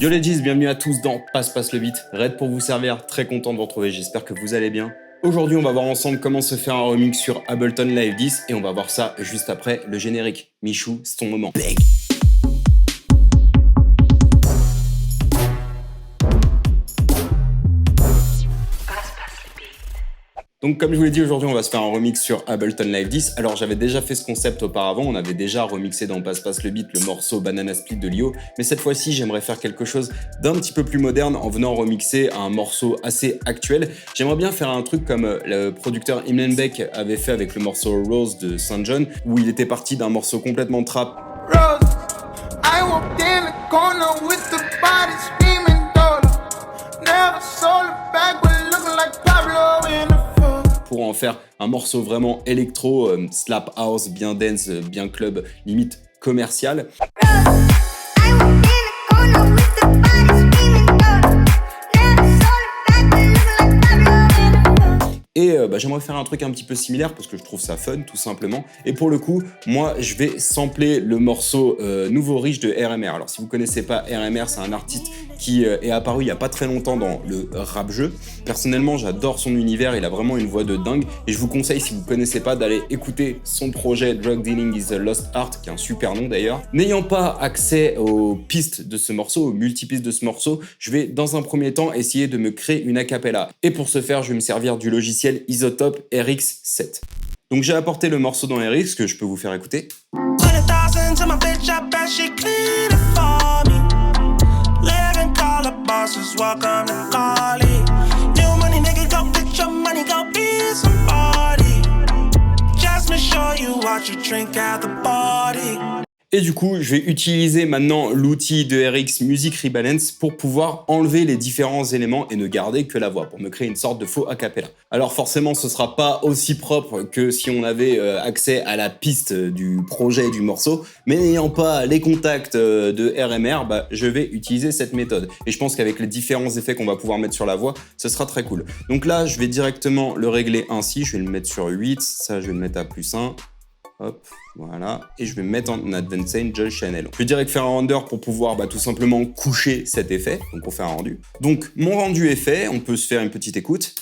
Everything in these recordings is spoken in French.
Yo les G's, bienvenue à tous dans Passe le beat, Red pour vous servir, très content de vous retrouver, j'espère que vous allez bien. Aujourd'hui on va voir ensemble comment se faire un remix sur Ableton Live 10 et on va voir ça juste après le générique. Michou, c'est ton moment. Big. Donc comme je vous l'ai dit, aujourd'hui on va se faire un remix sur Ableton Live 10. Alors j'avais déjà fait ce concept auparavant, on avait déjà remixé dans Passe le beat le morceau Banana Split de Lio, mais cette fois-ci j'aimerais faire quelque chose d'un petit peu plus moderne en venant remixer un morceau assez actuel. J'aimerais bien faire un truc comme le producteur Imlen Beck avait fait avec le morceau Rose de Saint John, où il était parti d'un morceau complètement trap. Rose, I walked in the corner with the body screaming dollar. Never sold it back but looking like Pablo in the pour en faire un morceau vraiment électro, slap house, bien dance, bien club, limite commercial. Et j'aimerais faire un truc un petit peu similaire parce que je trouve ça fun tout simplement. Et pour le coup, moi je vais sampler le morceau Nouveau Riche de RMR. Alors si vous connaissez pas RMR, c'est un artiste qui est apparu il y a pas très longtemps dans le rap jeu. Personnellement, j'adore son univers, il a vraiment une voix de dingue. Et je vous conseille, si vous connaissez pas, d'aller écouter son projet Drug Dealing is a Lost Art, qui est un super nom d'ailleurs. N'ayant pas accès aux pistes de ce morceau, aux multipistes de ce morceau, je vais dans un premier temps essayer de me créer une acapella. Et pour ce faire, je vais me servir du logiciel Isotope RX7. Donc j'ai apporté le morceau dans RX que je peux vous faire écouter. Et du coup, je vais utiliser maintenant l'outil de RX Music Rebalance pour pouvoir enlever les différents éléments et ne garder que la voix, pour me créer une sorte de faux a cappella. Alors forcément, ce sera pas aussi propre que si on avait accès à la piste du projet du morceau, mais n'ayant pas les contacts de RMR, je vais utiliser cette méthode. Et je pense qu'avec les différents effets qu'on va pouvoir mettre sur la voix, ce sera très cool. Donc là, je vais directement le régler ainsi, je vais le mettre sur 8, ça je vais le mettre à +1. Hop, voilà, et je vais mettre en Advanced Angel Channel. Je vais direct faire un render pour pouvoir tout simplement coucher cet effet, donc on fait un rendu. Donc mon rendu est fait, on peut se faire une petite écoute.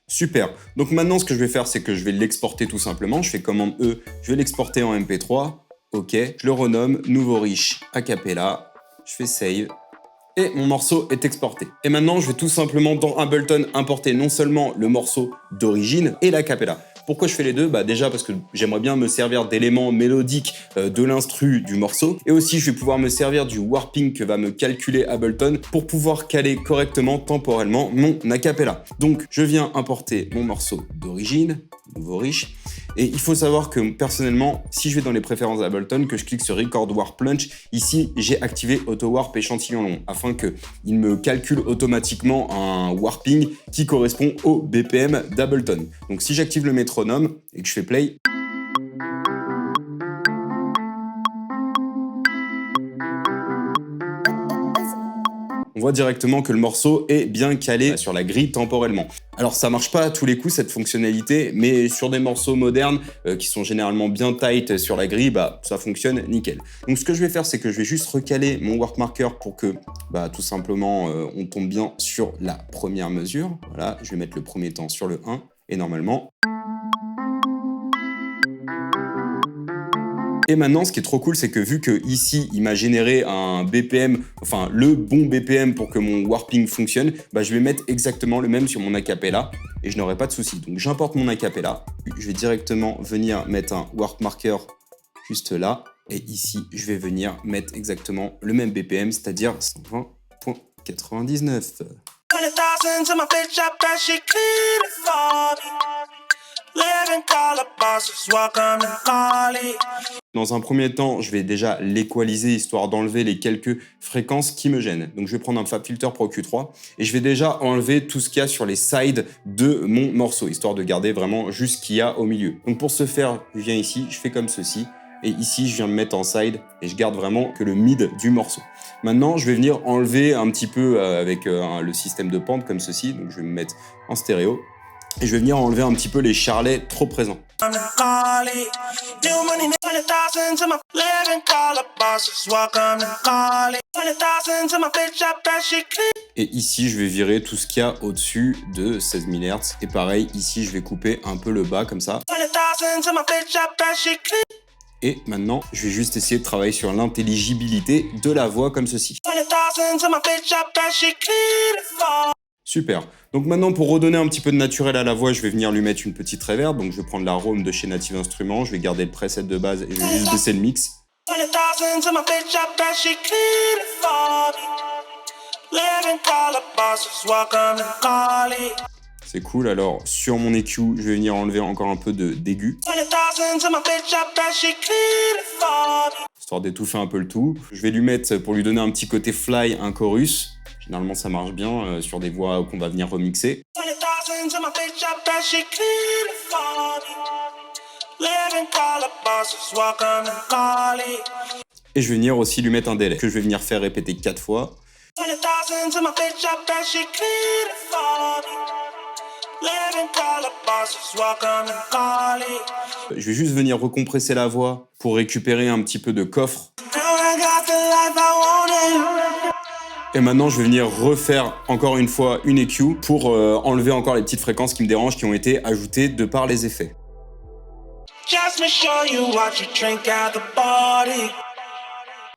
Super, donc maintenant ce que je vais faire, c'est que je vais l'exporter tout simplement, je fais commande E, je vais l'exporter en MP3, ok, je le renomme Nouveau Riche a cappella, je fais save. Et mon morceau est exporté. Et maintenant, je vais tout simplement dans Ableton importer non seulement le morceau d'origine et la cappella. Pourquoi je fais les deux? Déjà parce que j'aimerais bien me servir d'éléments mélodiques de l'instru du morceau. Et aussi, je vais pouvoir me servir du warping que va me calculer Ableton pour pouvoir caler correctement, temporellement, mon acapella. Donc, je viens importer mon morceau d'origine, Nouveau Riche. Et il faut savoir que personnellement, si je vais dans les préférences d'Ableton, que je clique sur Record Warp Plunge, ici j'ai activé Auto Warp échantillon long afin qu'il me calcule automatiquement un warping qui correspond au BPM d'Ableton. Donc si j'active le métronome et que je fais play, on voit directement que le morceau est bien calé sur la grille temporellement. Alors ça marche pas à tous les coups cette fonctionnalité, mais sur des morceaux modernes qui sont généralement bien tight sur la grille, ça fonctionne nickel. Donc ce que je vais faire, c'est que je vais juste recaler mon warp marker pour que tout simplement on tombe bien sur la première mesure. Voilà, je vais mettre le premier temps sur le 1 et normalement... Et maintenant, ce qui est trop cool, c'est que vu que ici, il m'a généré un BPM, enfin le bon BPM pour que mon warping fonctionne, je vais mettre exactement le même sur mon acapella et je n'aurai pas de souci. Donc j'importe mon acapella, je vais directement venir mettre un warp marker juste là et ici, je vais venir mettre exactement le même BPM, c'est-à-dire 120.99. Dans un premier temps, je vais déjà l'équaliser histoire d'enlever les quelques fréquences qui me gênent. Donc je vais prendre un Fab Filter Pro Q3 et je vais déjà enlever tout ce qu'il y a sur les sides de mon morceau, histoire de garder vraiment juste ce qu'il y a au milieu. Donc pour ce faire, je viens ici, je fais comme ceci. Et ici, je viens me mettre en side et je garde vraiment que le mid du morceau. Maintenant, je vais venir enlever un petit peu avec le système de pente comme ceci. Donc je vais me mettre en stéréo. Et je vais venir enlever un petit peu les charlets trop présents. Et ici, je vais virer tout ce qu'il y a au-dessus de 16 000 Hz. Et pareil, ici, je vais couper un peu le bas comme ça. Et maintenant, je vais juste essayer de travailler sur l'intelligibilité de la voix comme ceci. Super. Donc maintenant, pour redonner un petit peu de naturel à la voix, je vais venir lui mettre une petite reverb. Donc je vais prendre la Roam de chez Native Instruments, je vais garder le preset de base et je vais juste baisser le mix. C'est cool. Alors sur mon EQ, je vais venir enlever encore un peu d'aigu, histoire d'étouffer un peu le tout. Je vais lui mettre, pour lui donner un petit côté fly, un chorus. Généralement, ça marche bien sur des voix qu'on va venir remixer. Et je vais venir aussi lui mettre un délai, que je vais venir faire répéter 4 fois. Je vais juste venir recompresser la voix pour récupérer un petit peu de coffre. Et maintenant, je vais venir refaire encore une fois une EQ pour enlever encore les petites fréquences qui me dérangent, qui ont été ajoutées de par les effets.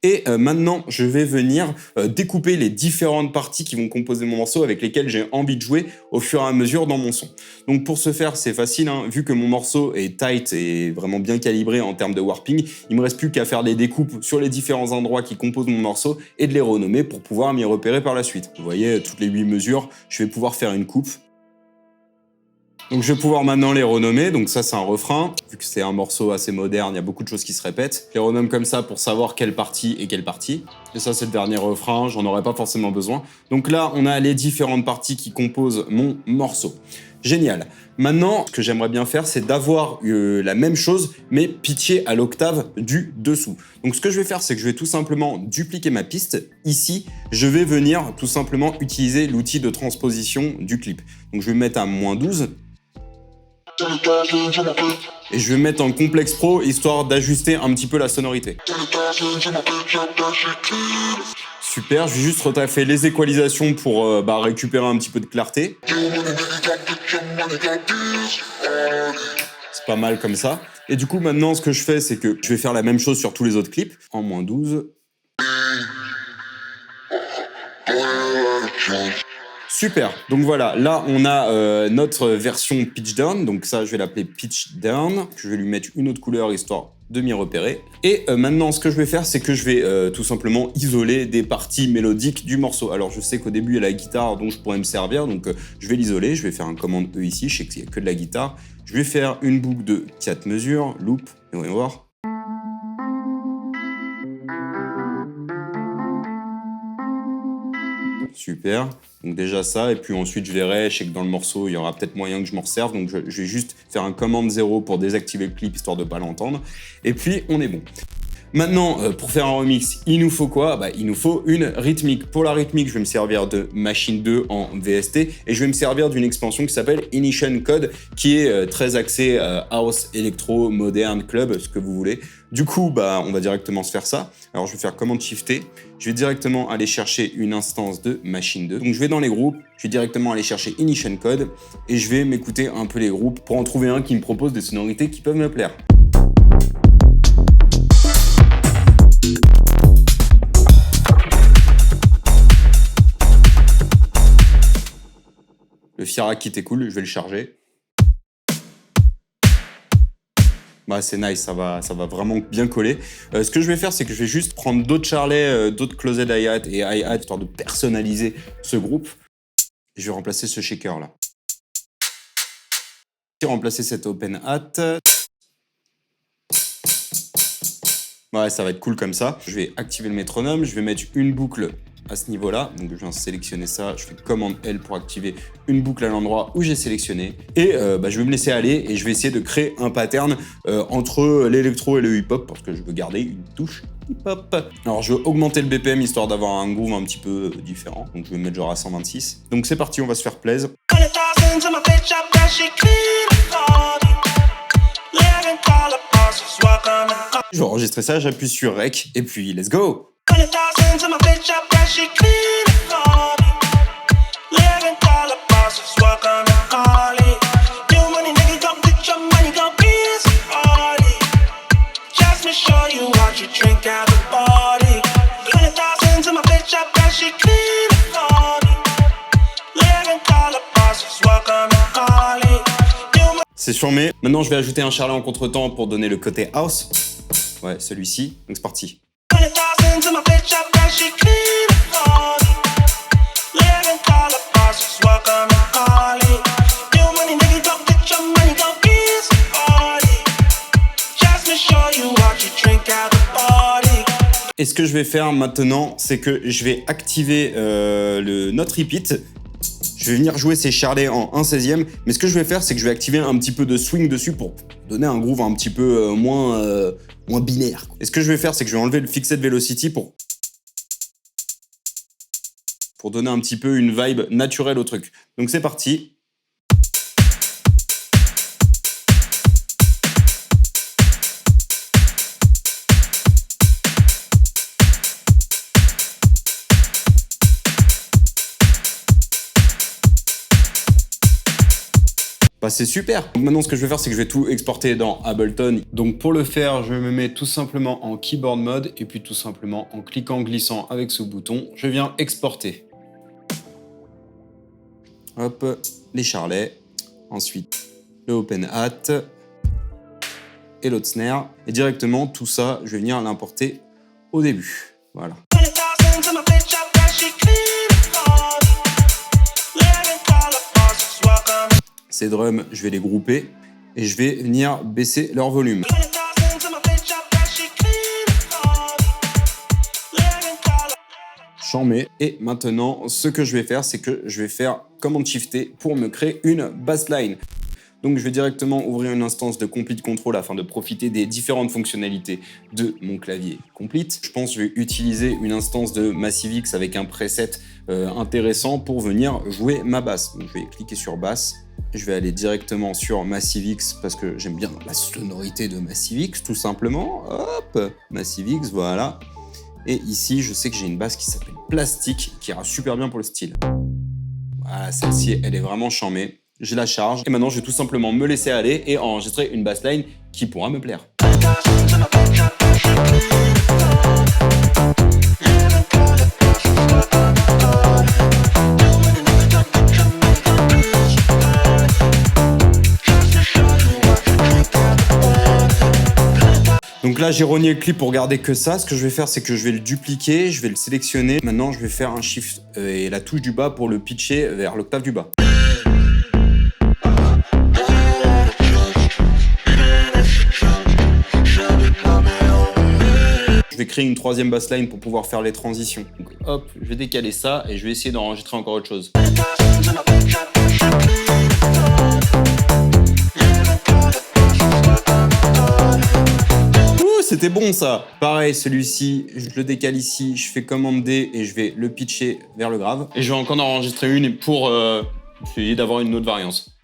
Et maintenant, je vais venir découper les différentes parties qui vont composer mon morceau avec lesquelles j'ai envie de jouer au fur et à mesure dans mon son. Donc pour ce faire, c'est facile, hein, vu que mon morceau est tight et vraiment bien calibré en termes de warping, il me reste plus qu'à faire des découpes sur les différents endroits qui composent mon morceau et de les renommer pour pouvoir m'y repérer par la suite. Vous voyez, toutes les 8 mesures, je vais pouvoir faire une coupe. Donc je vais pouvoir maintenant les renommer, donc ça c'est un refrain, vu que c'est un morceau assez moderne, il y a beaucoup de choses qui se répètent. Je les renomme comme ça pour savoir quelle partie est quelle partie. Et ça c'est le dernier refrain, j'en aurais pas forcément besoin. Donc là on a les différentes parties qui composent mon morceau. Génial. Maintenant, ce que j'aimerais bien faire, c'est d'avoir la même chose, mais pitché à l'octave du dessous. Donc ce que je vais faire, c'est que je vais tout simplement dupliquer ma piste. Ici, je vais venir tout simplement utiliser l'outil de transposition du clip. Donc je vais mettre à -12. Et je vais mettre en complexe pro, histoire d'ajuster un petit peu la sonorité. Super, je vais juste retaffer les équalisations pour récupérer un petit peu de clarté. C'est pas mal comme ça. Et du coup, maintenant, ce que je fais, c'est que je vais faire la même chose sur tous les autres clips. En -12. Super, donc voilà, là on a notre version pitch down, donc ça je vais l'appeler pitch down, je vais lui mettre une autre couleur histoire de m'y repérer. Et maintenant ce que je vais faire, c'est que je vais tout simplement isoler des parties mélodiques du morceau. Alors je sais qu'au début il y a la guitare dont je pourrais me servir, donc je vais l'isoler, je vais faire un commande E ici, je sais qu'il n'y a que de la guitare. Je vais faire une boucle de 4 mesures, loop, et on va voir. Super, donc déjà ça, et puis ensuite je verrai, je sais que dans le morceau il y aura peut-être moyen que je m'en resserve, donc je vais juste faire un commande 0 pour désactiver le clip histoire de pas l'entendre, et puis on est bon. Maintenant, pour faire un remix, il nous faut quoi? Il nous faut une rythmique. Pour la rythmique, je vais me servir de Machine 2 en VST et je vais me servir d'une expansion qui s'appelle Ignition Code, qui est très axée house, électro, moderne, club, ce que vous voulez. Du coup, on va directement se faire ça. Alors, je vais faire commande Shift-T. Je vais directement aller chercher une instance de Machine 2. Donc, je vais dans les groupes, je vais directement aller chercher Ignition Code et je vais m'écouter un peu les groupes pour en trouver un qui me propose des sonorités qui peuvent me plaire. Le Fiara Kit est cool, je vais le charger. C'est nice, ça va vraiment bien coller. Ce que je vais faire, c'est que je vais juste prendre d'autres charlets, d'autres closed hi-hat et hi-hat, histoire de personnaliser ce groupe. Et je vais remplacer ce shaker là. Je vais remplacer cette open hat. Ouais, ça va être cool comme ça. Je vais activer le métronome, je vais mettre une boucle à ce niveau-là. Donc je viens sélectionner ça, je fais commande L pour activer une boucle à l'endroit où j'ai sélectionné. Et je vais me laisser aller et je vais essayer de créer un pattern entre l'électro et le hip-hop parce que je veux garder une touche hip-hop. Alors je vais augmenter le BPM histoire d'avoir un groove un petit peu différent. Donc je vais mettre genre à 126. Donc c'est parti, on va se faire plaisir. Je vais enregistrer ça, j'appuie sur Rec, et puis let's go! C'est charmé. Maintenant, je vais ajouter un charlet en contretemps pour donner le côté house. Ouais, celui-ci. Donc c'est parti. Et ce que je vais faire maintenant, c'est que je vais activer le Note Repeat. Je vais venir jouer ces charlets en 1/16e, mais ce que je vais faire, c'est que je vais activer un petit peu de swing dessus pour donner un groove un petit peu moins binaire. Et ce que je vais faire, c'est que je vais enlever le Fixed Velocity pour donner un petit peu une vibe naturelle au truc. Donc c'est parti. Bah c'est super. Donc maintenant, ce que je vais faire, c'est que je vais tout exporter dans Ableton. Donc pour le faire, je me mets tout simplement en keyboard mode et puis tout simplement en cliquant glissant avec ce bouton, je viens exporter. Hop, les charlets. Ensuite, le open hat et l'autre snare. Et directement, tout ça, je vais venir l'importer au début. Voilà. Ces drums, je vais les grouper et je vais venir baisser leur volume. Charmé. Et maintenant, ce que je vais faire, c'est que je vais faire command shifter pour me créer une bassline. Donc je vais directement ouvrir une instance de Complete Control afin de profiter des différentes fonctionnalités de mon clavier Complete. Je pense que je vais utiliser une instance de Massive X avec un preset intéressant pour venir jouer ma basse. Donc je vais cliquer sur basse. Je vais aller directement sur Massive X parce que j'aime bien la sonorité de Massive X, tout simplement. Hop, Massive X, voilà. Et ici, je sais que j'ai une basse qui s'appelle Plastique, qui ira super bien pour le style. Voilà, celle-ci, elle est vraiment charmée. Je la charge et maintenant, je vais tout simplement me laisser aller et enregistrer une bassline qui pourra me plaire. Donc là, j'ai rogné le clip pour garder que ça. Ce que je vais faire, c'est que je vais le dupliquer, je vais le sélectionner. Maintenant, je vais faire un shift et la touche du bas pour le pitcher vers l'octave du bas. Je vais créer une troisième bassline pour pouvoir faire les transitions. Donc, hop, je vais décaler ça et je vais essayer d'enregistrer encore autre chose. C'était bon ça. Pareil, celui-ci, je le décale ici, je fais commande D et je vais le pitcher vers le grave. Et je vais encore en enregistrer une pour essayer d'avoir une autre variance.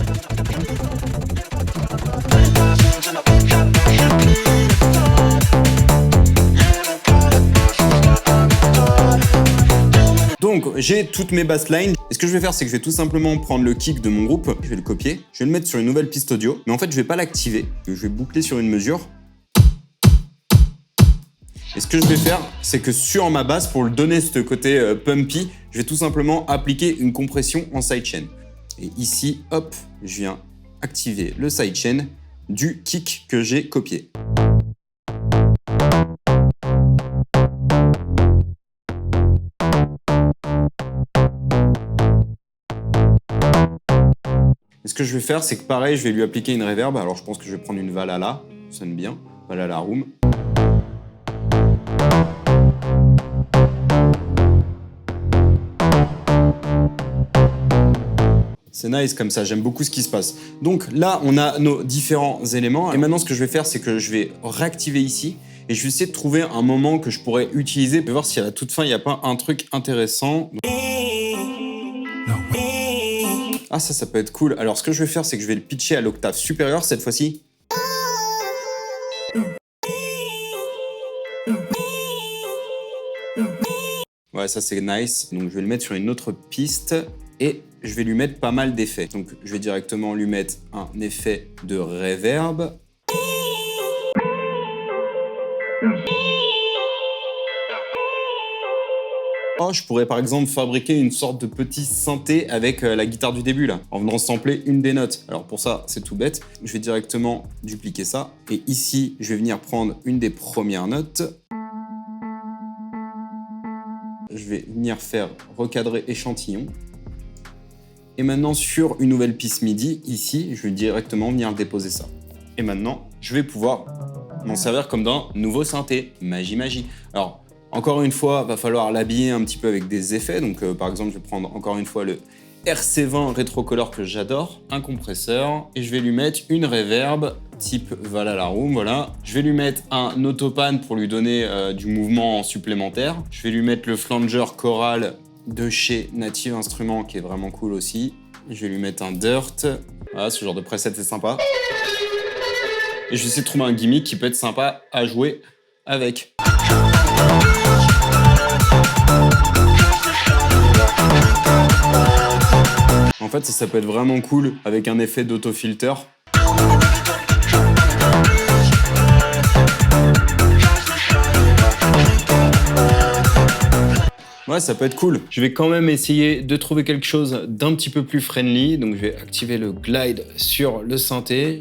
Donc, j'ai toutes mes basslines. Et ce que je vais faire, c'est que je vais tout simplement prendre le kick de mon groupe, je vais le copier, je vais le mettre sur une nouvelle piste audio, mais en fait, je vais pas l'activer. Je vais boucler sur une mesure. Et ce que je vais faire, c'est que sur ma basse, pour le donner ce côté pumpy, je vais tout simplement appliquer une compression en sidechain. Et ici, hop, je viens activer le sidechain du kick que j'ai copié. Et ce que je vais faire, c'est que pareil, je vais lui appliquer une reverb. Alors je pense que je vais prendre une Valhalla, ça sonne bien, Valhalla Room. C'est nice comme ça, j'aime beaucoup ce qui se passe. Donc là, on a nos différents éléments. Et maintenant, ce que je vais faire, c'est que je vais réactiver ici. Et je vais essayer de trouver un moment que je pourrais utiliser. Je vais voir si à la toute fin, il n'y a pas un truc intéressant. Ah ça peut être cool. Alors ce que je vais faire, c'est que je vais le pitcher à l'octave supérieure cette fois-ci. Ouais, ça c'est nice. Donc je vais le mettre sur une autre piste et je vais lui mettre pas mal d'effets. Donc je vais directement lui mettre un effet de reverb. Oh, je pourrais par exemple fabriquer une sorte de petit synthé avec la guitare du début là, en venant sampler une des notes. Alors pour ça, c'est tout bête. Je vais directement dupliquer ça. Et ici, je vais venir prendre une des premières notes. Je vais venir faire recadrer échantillon. Et maintenant, sur une nouvelle piste MIDI, ici, je vais directement venir déposer ça. Et maintenant, je vais pouvoir m'en servir comme d'un nouveau synthé. Magie. Alors, encore une fois, va falloir l'habiller un petit peu avec des effets. Donc, par exemple, je vais prendre encore une fois le RC20 Retrocolor que j'adore, un compresseur, et je vais lui mettre une reverb type Valhalla Room, voilà. Je vais lui mettre un autopan pour lui donner du mouvement supplémentaire. Je vais lui mettre le flanger choral de chez Native Instruments qui est vraiment cool aussi. Je vais lui mettre un dirt. Voilà, ce genre de preset c'est sympa. Et je vais essayer de trouver un gimmick qui peut être sympa à jouer avec. En fait, ça peut être vraiment cool avec un effet d'autofilter. Ouais, ça peut être cool. Je vais quand même essayer de trouver quelque chose d'un petit peu plus friendly. Donc, je vais activer le glide sur le synthé.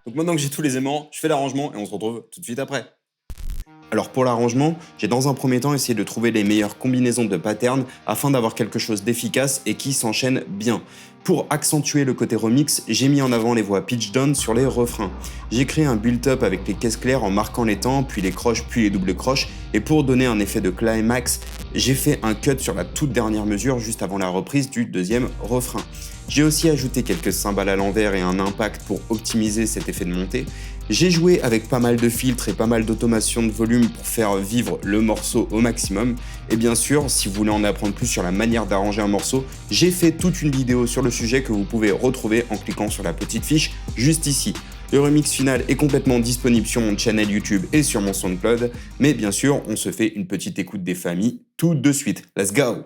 Donc maintenant que j'ai tous les aimants, je fais l'arrangement et on se retrouve tout de suite après. Alors pour l'arrangement, j'ai dans un premier temps essayé de trouver les meilleures combinaisons de patterns afin d'avoir quelque chose d'efficace et qui s'enchaîne bien. Pour accentuer le côté remix, j'ai mis en avant les voix pitch down sur les refrains. J'ai créé un build-up avec les caisses claires en marquant les temps, puis les croches, puis les doubles croches, et pour donner un effet de climax, j'ai fait un cut sur la toute dernière mesure juste avant la reprise du deuxième refrain. J'ai aussi ajouté quelques cymbales à l'envers et un impact pour optimiser cet effet de montée. J'ai joué avec pas mal de filtres et pas mal d'automation de volume pour faire vivre le morceau au maximum. Et bien sûr, si vous voulez en apprendre plus sur la manière d'arranger un morceau, j'ai fait toute une vidéo sur le sujet que vous pouvez retrouver en cliquant sur la petite fiche juste ici. Le remix final est complètement disponible sur mon channel YouTube et sur mon SoundCloud, mais bien sûr, on se fait une petite écoute des familles tout de suite. Let's go!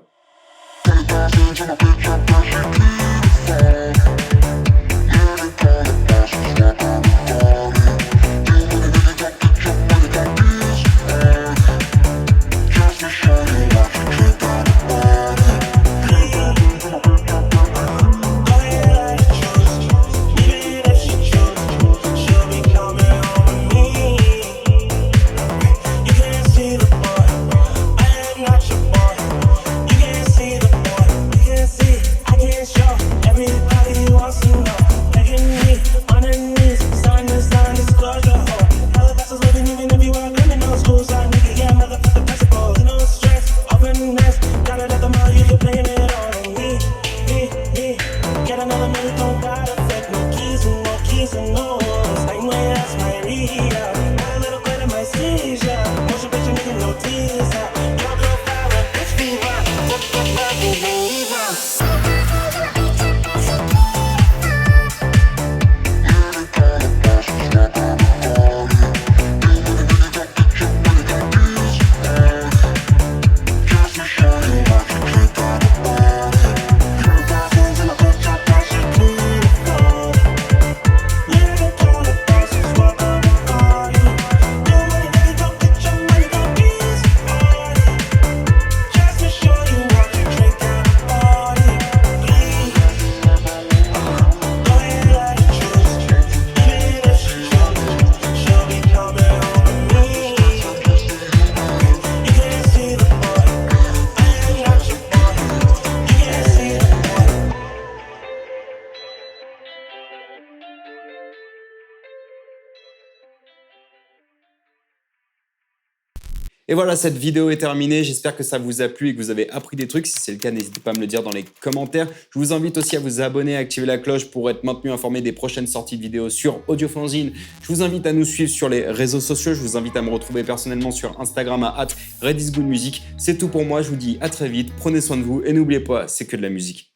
Everybody Et voilà, cette vidéo est terminée. J'espère que ça vous a plu et que vous avez appris des trucs. Si c'est le cas, n'hésitez pas à me le dire dans les commentaires. Je vous invite aussi à vous abonner, à activer la cloche pour être maintenu informé des prochaines sorties de vidéos sur Audiofanzine. Je vous invite à nous suivre sur les réseaux sociaux. Je vous invite à me retrouver personnellement sur Instagram à @redisgoodmusic. C'est tout pour moi. Je vous dis à très vite. Prenez soin de vous et n'oubliez pas, c'est que de la musique.